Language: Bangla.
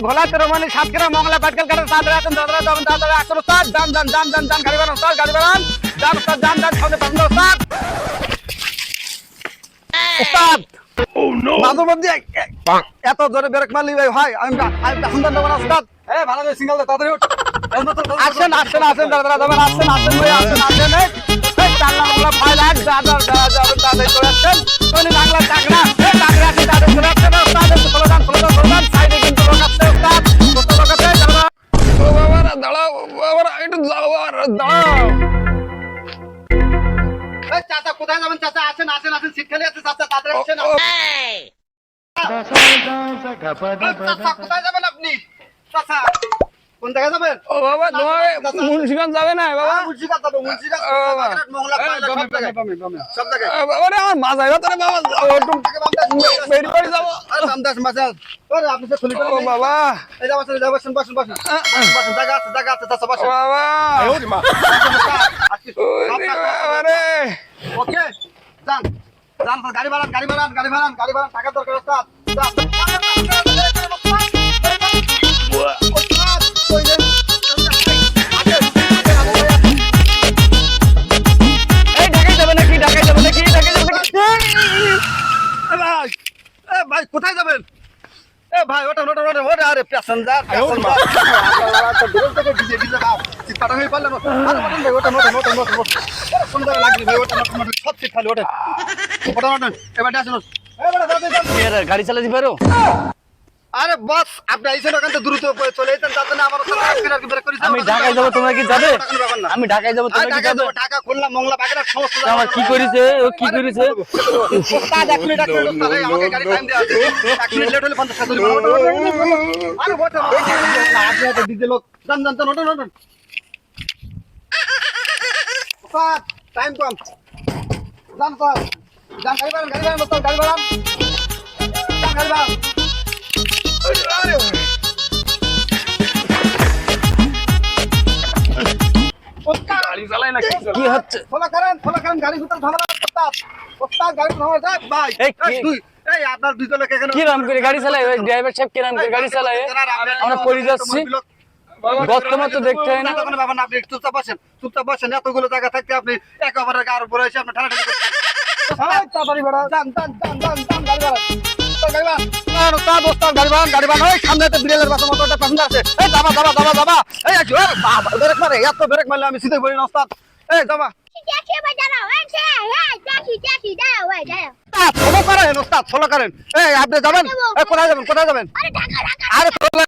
ভোলা তেরোমানি সাতক্ষীরা মংলা পাটকেল কাটা সাদরা আছেন দাদরা যাবেন দাদরা আসল উস্তাদ যান যান যান যান যান গাড়ি বানান উস্তাদ গাড়ি বানান যান উস্তাদ যান যান সামনে পাবেন উস্তাদ উস্তাদ মাঝে মধ্যে এত জোরে ব্রেক মারলি ভাই আমি সুন্দর দেবো না উস্তাদ ভালো করে সিঙ্গেল তাড়াতাড়ি উঠ। আসেন আসেন আসেন দাদরা যাবেন আসেন আসেন ভাই আসেন আসেন এই চাল্লা মংলা ফাইল এক যাবেন দাদা চলে আসছেন কোন বাংলা চাকরা চাকরা আছে দাদা চলে আসছেন উস্তাদ ফলোদান সাইডে কিন্তু লোক আছে উস্তাদ কত লোক আছে দাদা ও বাবারা দাঁড়াও বাবারা একটু যাও বাবারা দাঁড়াও এই চাচা কোথায় যাবেন চাচা? আসেন আসেন আসেন, সিট খালি আছে চাচা, তাড়াতাড়ি আসেন। চাচা কোথায় যাবেন আপনি? চাচা কোন জায়গায় যাবেন? ও বাবা তোমার মুন্সিগঞ্জ যাবে না বাবা মুন্সিগঞ্জ যাবো, মুন্সিগঞ্জ, বাগেরহাট, মংলা, পাইলা, সব জায়গায়। সব জায়গায়। বাবারে আমার মাথায় ব্যথা বাবা বেরি করে যাবো আরে বামদাস মাসাল। ওরে আপনি তো খুলি ও বাবা এই যাও বসেন, বসেন বসেন বসেন বসেন, জায়গা আছে চাচা, ও বসেন। বাবা ওরে মা, ওরে বাবারে ওকে যান যান, গাড়ি বাড়ান গাড়ি বাড়ান গাড়ি বাড়ান গাড়ি বাড়ান, টাকা দরকার ওস্তাদ। এই ঢাকায় যাবে নাকি ঢাকায় যাবে নাকি ঢাকায় যাবে নাকি ভাই কোথায় যাবেন? এ ভাই ওটা ওটা ওটা ওটা, আরে প্যাসেঞ্জার গাড়ি চালাতে পারো আরে বস আপনি আইছেন ওখান থেকে দ্রুত চলে যেতেন, যাতে না আমার আমি ঢাকায় যাবো তোমরা কি যাবে আমি ঢাকায় যাবো তোমরা কি যাবে ঢাকা খুলনা মংলা বাগেরহাট সমস্ত আমার কি করেছে ও কি করেছে ওস্তাদ 1 মিনিট ওস্তাদ, এই আমাকে গাড়ি টাইম দেয়া আছে 1 মিনিট লেট হলে 50 টাকা দিবেন। আরে ওটা আপনি তো দিতে লোক যান যান যান ওটা ওটা ওস্তাদ টাইম কম যান স্যার যান, গাড়ি বাড়ান ওস্তাদ গাড়ি বাড়ান যান, গাড়ি বাড়ান। আরে ওস্তাদ গাড়ি চালায় না কি হচ্ছে ফলো করেন গাড়ি ভিতর ঝামেলা ওস্তাদ, ওস্তাদ গাড়ি ঝামেলা যায় ভাই। এই দুই এই আপনার দুই লোক এখানে কি রাম করে গাড়ি চালায় ওই ড্রাইভার সাহেব কি রাম করে গাড়ি চালায় আমরা পড়ে যাচ্ছি বর্তমান তো দেখতে হয় না তখন বাবা আপনি চুপচাপ বসেন এতগুলো জায়গা থাকতে আপনি একেবারে গার উপরে এসে আপনি ঠান্ডা তাড়াতাড়ি বেড়া যান যান যান যান যান গাড়ি বাড়ান গাড়ি বাড়ান ওস্তাদ ওস্তাদ গাড়ি বাড়ান ওই সামনে একটা বিড়ালের বাসা মতো একটা প্যাসেঞ্জার আছে এই যাবা এই একটু বাবা ব্রেক মারে এত ব্রেক মারলে আমি সিধে বলি না ওস্তাদ এই যাবা ফলো করেন ওস্তাদ ফলো করেন এই আপনি যাবেন কোথায় যাবেন আরে